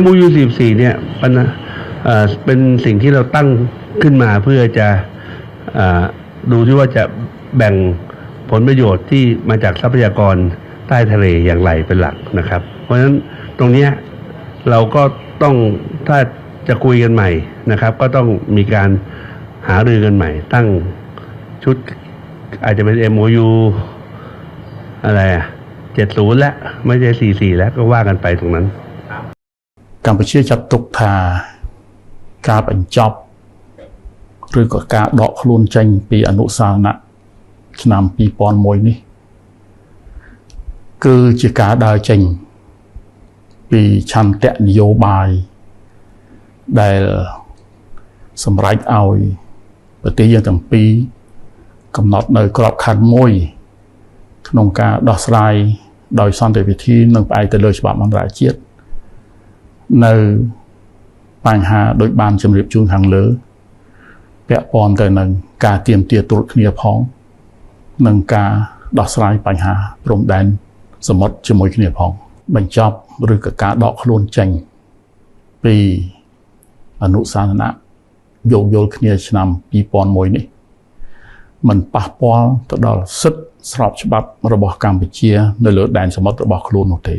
MOU 44เนี่ยเป็นสิ่งที่เราตั้งขึ้นมาเพื่อจะดูที่ว่าจะแบ่งผลประโยชน์ที่มาจากทรัพยากรใต้ทะเลอย่างไรเป็นหลักนะครับเพราะฉะนั้นตรงนี้เราก็ต้องถ้าจะคุยกันใหม่นะครับก็ต้องมีการหารือกันใหม่ตั้งชุดอาจจะเป็น MOU อะไร70แล้วไม่ใช่44แล้วก็ว่ากันไปตรงนั้นកម្ពុជាចាត់ទុកថាការបញ្ចប់ឬក៏ការដកខ្លួនចេញពីអនុស្សាវនៈឆ្នាំ2001នេះគឺជាការដើរចេញពីឆន្ទៈនយោបាយដែលសម្រេចឲ្យប្រទេសយើងទាំងពីរកំណត់នៅក្របខ័ណ្ឌមួយក្នុងការដោះស្រាយដោយសន្តិវិធីនិងផ្អែកទៅលើច្បាប់អន្តរជាតិនៅបញ្ហាដោយបានជម្រាបជូនខាងលើពាក់ព័ន្ធទៅនឹងការទាមទារទល់គ្នាផងនិងការដោះស្រាយបញ្ហាព្រំដែនសមុទ្រជាមួយគ្នាផងបញ្ចប់ឬក៏ការដកខ្លួនចេញពីអនុស្សាវនៈយោគយល់គ្នាឆ្នាំ2001នេះมันប៉ះពាល់ទៅដល់សិទ្ធិស្របច្បាប់របស់កម្ពុជានៅលើដែនសមុទ្ររបស់ខ្លួននោះទេ